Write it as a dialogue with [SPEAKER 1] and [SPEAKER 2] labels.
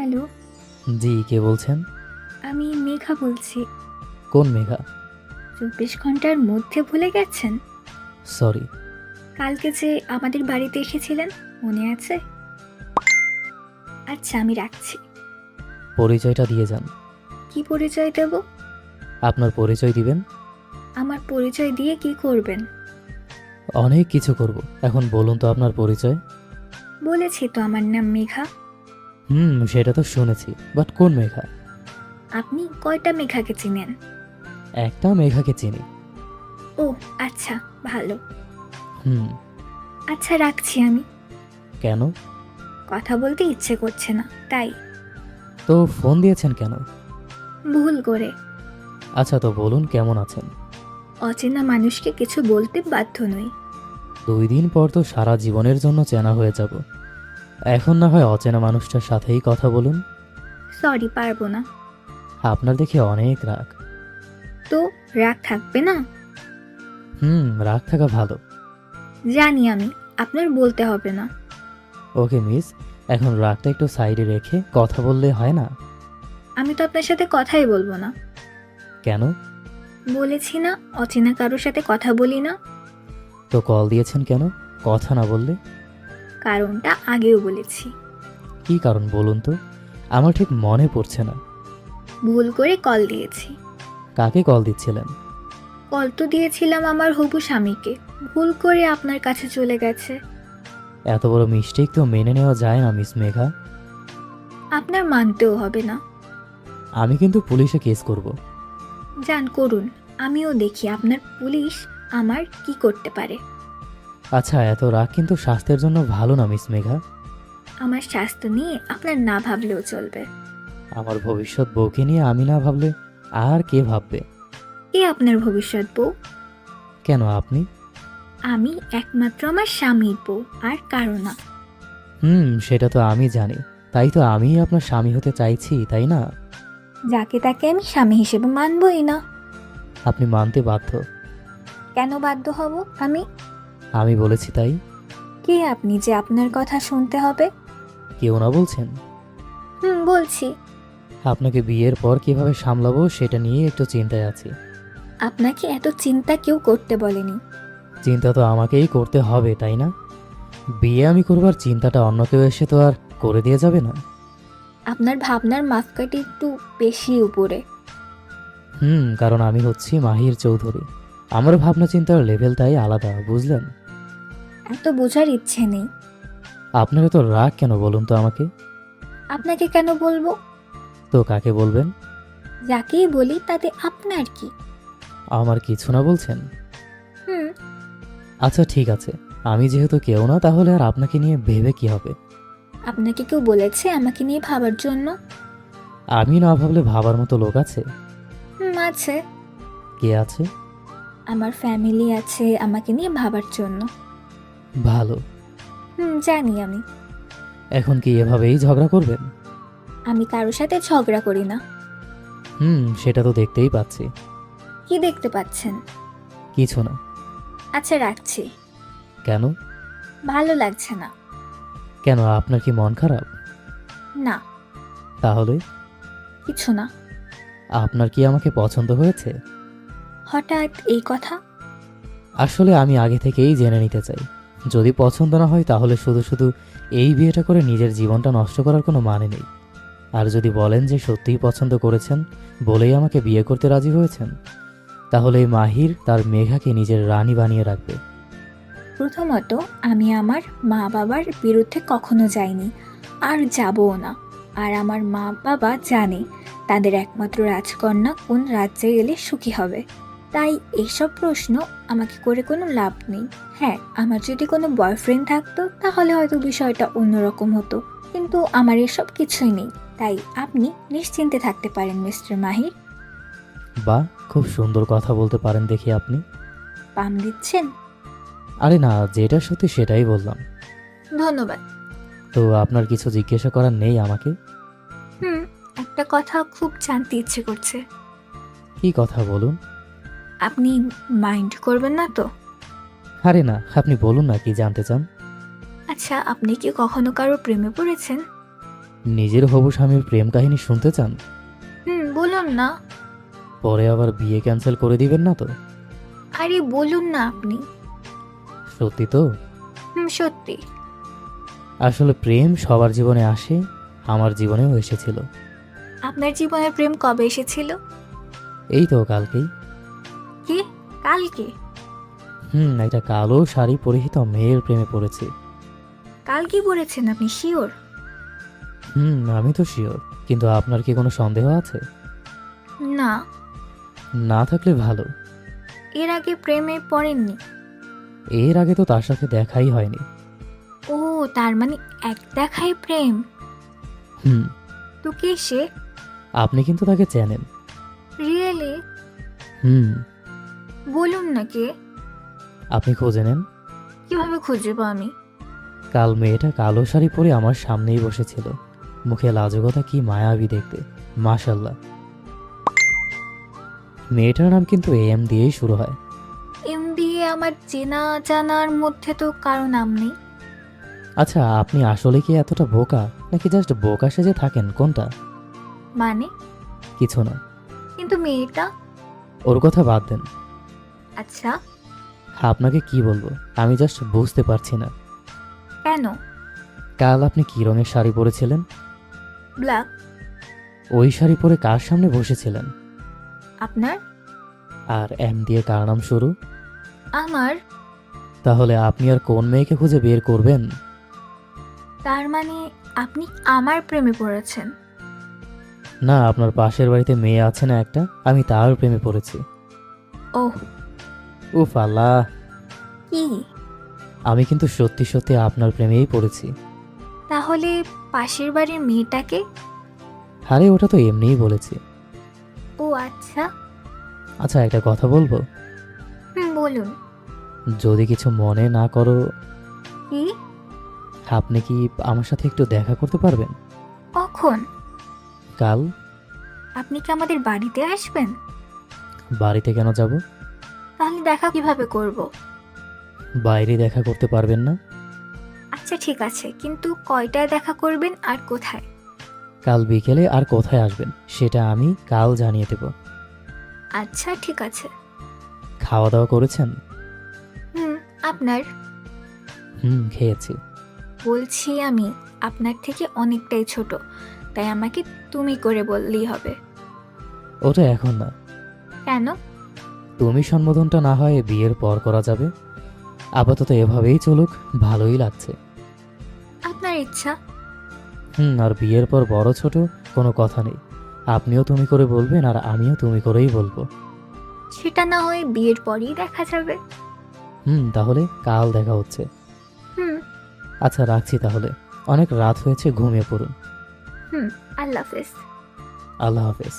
[SPEAKER 1] Hello,
[SPEAKER 2] জি, কে বলছেন?
[SPEAKER 1] আমি মেঘা বলছি।
[SPEAKER 2] কোন মেঘা?
[SPEAKER 1] ২৪ ঘন্টার মধ্যে ভুলে গেছেন?
[SPEAKER 2] সরি।
[SPEAKER 1] কালকে যে আমাদের বাড়িতে এসেছিলেন, মনে আছে? আচ্ছা, আমি রাখছি।
[SPEAKER 2] পরিচয়টা দিয়ে যান।
[SPEAKER 1] কি পরিচয় দেব?
[SPEAKER 2] আপনার পরিচয় দিবেন?
[SPEAKER 1] আমার পরিচয় দিয়ে কি করবেন?
[SPEAKER 2] অনেক কিছু করব। এখন বলুন তো আপনার পরিচয়।
[SPEAKER 1] বলেছি তো আমার নাম মেঘা।
[SPEAKER 2] সেটা তো শুনেছি, বাট কোন মেঘা?
[SPEAKER 1] আপনি কয়টা মেঘাকে চিনেন?
[SPEAKER 2] একটা মেঘাকে চিনি।
[SPEAKER 1] ও আচ্ছা, ভালো।
[SPEAKER 2] হুম।
[SPEAKER 1] আচ্ছা, রাখছি আমি।
[SPEAKER 2] কেন?
[SPEAKER 1] কথা বলতে ইচ্ছে করছে না, তাই।
[SPEAKER 2] তো ফোন দিয়েছেন কেন?
[SPEAKER 1] ভুল করে।
[SPEAKER 2] আচ্ছা, তো বলুন কেমন আছেন?
[SPEAKER 1] অচেনা মানুষকে কিছু বলতে বাধ্য নই।
[SPEAKER 2] 2 দিন পর তো সারা জীবনের জন্য চেনা হয়ে যাব। এখন না হয় অচেনা মানুষটার সাথেই কথা বলুন।
[SPEAKER 1] সরি, পারবো না।
[SPEAKER 2] আপনার দেখে অনেক রাগ।
[SPEAKER 1] তো রাগ থাকবে না?
[SPEAKER 2] রাগ থাকা ভালো।
[SPEAKER 1] জানি আমি, আপনার বলতে হবে না।
[SPEAKER 2] ওকে মিস, এখন রাগটা একটু সাইডে রেখে কথা বললে হয় না?
[SPEAKER 1] আমি তো আপনার সাথে কথাই বলবো না।
[SPEAKER 2] কেন?
[SPEAKER 1] বলেছি না, অচেনা কারোর সাথে কথা বলি না।
[SPEAKER 2] তো কল দিয়েছেন কেন, কথা না বললে?
[SPEAKER 1] কারণটা আগেও বলেছি।
[SPEAKER 2] কি কারণ বলুন তো, আমার ঠিক মনে পড়ছে না।
[SPEAKER 1] ভুল করে কল দিয়েছি।
[SPEAKER 2] কাকে কল দিচ্ছিলেন?
[SPEAKER 1] কল তো দিয়েছিলাম আমার হবু স্বামীকে। ভুল করে আপনার কাছে চলে গেছে।
[SPEAKER 2] এত বড় মিস্টেক তো মেনে নেওয়া যায় না মিস মেঘা।
[SPEAKER 1] আপনার মানতেও হবে না।
[SPEAKER 2] আমি কিন্তু পুলিশে কেস করব।
[SPEAKER 1] যান, করুন। আমিও দেখি আপনার পুলিশ আমার কি করতে পারে।
[SPEAKER 2] আচ্ছা, এত রাগ কিন্তু স্বাস্থ্যের জন্য ভালো না মিস মেঘা।
[SPEAKER 1] আমার স্বাস্থ্য নিয়ে আপনার না ভাবলেও চলবে।
[SPEAKER 2] আমার ভবিষ্যৎ বউকে নিয়ে আমি না ভাবলে আর কে ভাববে?
[SPEAKER 1] কে আপনার ভবিষ্যৎ বউ?
[SPEAKER 2] কেন আপনি?
[SPEAKER 1] আমি একমাত্র আমার স্বামীর বউ, আর কারো না।
[SPEAKER 2] সেটা তো আমি জানি। তাই তো আমি আপনার স্বামী হতে চাইছি, তাই না?
[SPEAKER 1] যাকে তাকে আমি স্বামী হিসেবে মানবই না।
[SPEAKER 2] আপনি মানতে বাধ্য।
[SPEAKER 1] কেন বাধ্য হব আমি?
[SPEAKER 2] আমি বলেছি তাই।
[SPEAKER 1] কে আপনি যে আপনার কথা শুনতে হবে?
[SPEAKER 2] কেউ না বলছেন?
[SPEAKER 1] বলছি।
[SPEAKER 2] আপনাকে বিয়ের পর কিভাবে সামলাবো সেটা নিয়ে একটু চিন্তায় আছি।
[SPEAKER 1] আপনাকে এত চিন্তা কেউ করতে বলেনি।
[SPEAKER 2] চিন্তা তো আমাকেই করতে হবে, তাই না? বিয়ে আমি করবার চিন্তাটা অন্য কেউ এসে তো আর করে দিয়ে যাবে না।
[SPEAKER 1] আপনার ভাবনার মাপকাঠি একটু বেশি উপরে।
[SPEAKER 2] কারণ আমি হচ্ছি মাহির চৌধুরী। আমার ভাবনা চিন্তার লেভেলটাই আলাদা, বুঝলেন?
[SPEAKER 1] এত বোঝার ইচ্ছে নেই।
[SPEAKER 2] আপনারা তো রাগ কেন বলুন তো আমাকে?
[SPEAKER 1] আপনাকে কেন বলবো?
[SPEAKER 2] তো কাকে বলবেন?
[SPEAKER 1] যাকেই বলি তাতে আপনার কি?
[SPEAKER 2] আমার কিছু না বলছেন?
[SPEAKER 1] হুম
[SPEAKER 2] আচ্ছা ঠিক আছে, আমি যেহেতু কেউ না, তাহলে আর আপনাকে নিয়ে ভেবে কি হবে?
[SPEAKER 1] আপনাকে কেউ বলেছে আমাকে নিয়ে ভাবার জন্য?
[SPEAKER 2] আমি না ভাবলে ভাবার মতো লোক আছে?
[SPEAKER 1] আছে।
[SPEAKER 2] কে আছে?
[SPEAKER 1] আমার ফ্যামিলি আছে আমাকে নিয়ে ভাবার জন্য।
[SPEAKER 2] ভালো।
[SPEAKER 1] জানি আমি।
[SPEAKER 2] এখন কি এভাবেই ঝগড়া করবেন?
[SPEAKER 1] আমি কারোর সাথে ঝগড়া করি না।
[SPEAKER 2] সেটা তো দেখতেই পাচ্ছি।
[SPEAKER 1] কি দেখতে পাচ্ছেন?
[SPEAKER 2] কিছু না।
[SPEAKER 1] আচ্ছা, রাখছি।
[SPEAKER 2] কেন?
[SPEAKER 1] ভালো লাগছে না।
[SPEAKER 2] কেন, আপনার কি মন খারাপ?
[SPEAKER 1] না,
[SPEAKER 2] তাহলে?
[SPEAKER 1] কিছু না।
[SPEAKER 2] আপনার কি আমাকে পছন্দ হয়েছে?
[SPEAKER 1] হঠাৎ এই কথা?
[SPEAKER 2] আসলে আমি আগে থেকেই জেনে নিতে চাই। যদি পছন্দ না হয় তাহলে শুধু শুধু এই বিয়েটা করে নিজের জীবনটা নষ্ট করার কোনো মানে নেই। আর যদি বলেন যে সত্যিই পছন্দ করেছেন বলেই আমাকে বিয়ে করতে রাজি হয়েছেন, তাহলে এই মাহির তার মেঘাকে নিজের রানী বানিয়ে রাখবে।
[SPEAKER 1] প্রথমত, আমি আমার মা বাবার বিরুদ্ধে কখনো যাইনি, আর যাবও না। আর আমার মা বাবা জানে তাদের একমাত্র রাজকন্যা কোন রাজ্যে গেলে সুখী হবে। তাই এইসব প্রশ্ন আমাকে করে কোনো লাভ নেই। হ্যাঁ, আমার যদি কোনো বয়ফ্রেন্ড থাকতো তাহলে হয়তো বিষয়টা অন্যরকম হতো, কিন্তু আমার এসব কিছুই নেই। তাই আপনি নিশ্চিন্তে থাকতে পারেন মিস্টার মাহির।
[SPEAKER 2] বা, খুব সুন্দর কথা বলতে পারেন দেখি আপনি।
[SPEAKER 1] পাম দিচ্ছেন?
[SPEAKER 2] আরে না, যেটা সত্যি সেটাই বললাম।
[SPEAKER 1] ধন্যবাদ।
[SPEAKER 2] তো আপনার কিছু জিজ্ঞাসা করার নেই আমাকে?
[SPEAKER 1] একটা কথা খুব জানতে ইচ্ছে করছে।
[SPEAKER 2] কি কথা বলুন?
[SPEAKER 1] আপনি মাইন্ড করবেন না তো?
[SPEAKER 2] আরে না, আপনি বলুন না কি জানতে চান।
[SPEAKER 1] আচ্ছা, আপনি কি কখনো কারো প্রেমে পড়েছেন?
[SPEAKER 2] নিজের হবু স্বামীর প্রেম কাহিনী শুনতে চান?
[SPEAKER 1] বলুন না।
[SPEAKER 2] পরে আবার বিয়ে ক্যান্সেল করে দিবেন না তো?
[SPEAKER 1] আরে বলুন না আপনি।
[SPEAKER 2] সত্যি তো?
[SPEAKER 1] সত্যি।
[SPEAKER 2] আসলে প্রেম সবার জীবনে আসে, আমার জীবনেও এসেছিল।
[SPEAKER 1] আপনার জীবনের প্রেম কবে এসেছিল?
[SPEAKER 2] এই তো কালকেই।
[SPEAKER 1] কি? কালকে?
[SPEAKER 2] একটা কালো শাড়ি পরিহিত মেয়ের প্রেমে পড়েছি।
[SPEAKER 1] কাল কি পড়েছেন আপনি শিওর?
[SPEAKER 2] আমি তো শিওর, কিন্তু আপনার কি কোনো সন্দেহ আছে?
[SPEAKER 1] না।
[SPEAKER 2] না থাকলে ভালো।
[SPEAKER 1] এর আগে প্রেমে পড়েননি?
[SPEAKER 2] এর আগে তো তার সাথে দেখাই হয়নি।
[SPEAKER 1] ও, তার মানে এক দেখায় প্রেম।
[SPEAKER 2] হুম
[SPEAKER 1] তো কে সে?
[SPEAKER 2] আপনি কিন্তু তাকে চেনেন।
[SPEAKER 1] রিয়েলি?
[SPEAKER 2] হুম
[SPEAKER 1] বলুন না কে।
[SPEAKER 2] আপনি খুঁজে নেন।
[SPEAKER 1] কিভাবে খুঁজবো আমি?
[SPEAKER 2] কাল মেয়েটা কালো শাড়ি পরে আমার সামনেই বসেছিল। মুখে লাজুকতা কি মায়াবী দেখতে, মাশাল্লাহ। মেয়েটার নাম কিন্তু এম দিয়েই শুরু হয়।
[SPEAKER 1] এম দিয়ে আমার চেনা জানার মধ্যে তো কারো নাম নেই।
[SPEAKER 2] আচ্ছা, আপনি আসলে কি এতটা বোকা, নাকি জাস্ট বোকা সেজে থাকেন, কোনটা?
[SPEAKER 1] মানে?
[SPEAKER 2] কিছু না।
[SPEAKER 1] কিন্তু মেয়েটা?
[SPEAKER 2] ওর কথা বাদ দেন।
[SPEAKER 1] আচ্ছা।
[SPEAKER 2] আপনাকে কি বলবো, আমি জাস্ট বুঝতে পারছি না।
[SPEAKER 1] কেন?
[SPEAKER 2] কাল আপনি কি রঙের শাড়ি পরেছিলেন?
[SPEAKER 1] ব্ল্যাক।
[SPEAKER 2] ওই শাড়ি পরে কার সামনে বসেছিলেন?
[SPEAKER 1] আপনার?
[SPEAKER 2] আর এম দিয়ে কার নাম শুরু?
[SPEAKER 1] আমার?
[SPEAKER 2] তাহলে আপনি আর কোন মেয়েকে খুঁজে বের করবেন?
[SPEAKER 1] তার মানে আপনি আমার প্রেমে পড়েছেন?
[SPEAKER 2] না, আপনার পাশের বাড়িতে মেয়ে আছে না একটা, আমি তার প্রেমে পড়েছি।
[SPEAKER 1] ওহ।
[SPEAKER 2] উফ আল্লাহ,
[SPEAKER 1] কি?
[SPEAKER 2] আমি কিন্তু সত্যি সত্যি আপনার প্রেমেই পড়েছি।
[SPEAKER 1] তাহলে পাশের বাড়ির মেয়েটাকে?
[SPEAKER 2] আরে ওটা তো এমনিই বলেছি।
[SPEAKER 1] ও আচ্ছা।
[SPEAKER 2] আচ্ছা, একটা কথা বলবো?
[SPEAKER 1] বলুন।
[SPEAKER 2] যদি কিছু মনে না করো,
[SPEAKER 1] কি?
[SPEAKER 2] আপনি কি আমার সাথে একটু দেখা করতে পারবেন?
[SPEAKER 1] কখন?
[SPEAKER 2] কাল।
[SPEAKER 1] আপনি কি আমাদের বাড়িতে আসবেন?
[SPEAKER 2] বাড়িতে কেন যাব?
[SPEAKER 1] তাহলে দেখা কিভাবে করব?
[SPEAKER 2] বাইরে দেখা করতে পারবেন না?
[SPEAKER 1] আচ্ছা ঠিক আছে, কিন্তু কয়টায় দেখা করবেন আর কোথায়?
[SPEAKER 2] কাল বিকেলে। আর কোথায় আসবেন সেটা আমি কাল জানিয়ে দেব।
[SPEAKER 1] আচ্ছা ঠিক আছে।
[SPEAKER 2] খাওয়া দাওয়া করেছেন?
[SPEAKER 1] আপনার?
[SPEAKER 2] খেয়েছি।
[SPEAKER 1] বলছি আমি আপনার থেকে অনেকটাই ছোট, তাই আমাকে তুমি করে বললেই হবে।
[SPEAKER 2] ওটা এখন না।
[SPEAKER 1] কেন?
[SPEAKER 2] তুমি সম্বোধনটা না হয় বিয়ের পর করা যাবে। আপাতত এভাবেই চলুক, ভালোই লাগছে।
[SPEAKER 1] আপনার ইচ্ছা।
[SPEAKER 2] আর বিয়ের পর বড় ছোট কোনো কথা নেই। আপনিও তুমি করে বলবেন আর আমিও তুমি করেই বলবো।
[SPEAKER 1] সেটা না হয় বিয়ের পরেই দেখা যাবে।
[SPEAKER 2] তাহলে কাল দেখা হচ্ছে।
[SPEAKER 1] হুম।
[SPEAKER 2] আচ্ছা, রাখছি তাহলে। অনেক রাত হয়েছে, ঘুমিয়ে পড়ুন।
[SPEAKER 1] আল্লাহ হাফেজ।
[SPEAKER 2] আল্লাহ হাফেজ।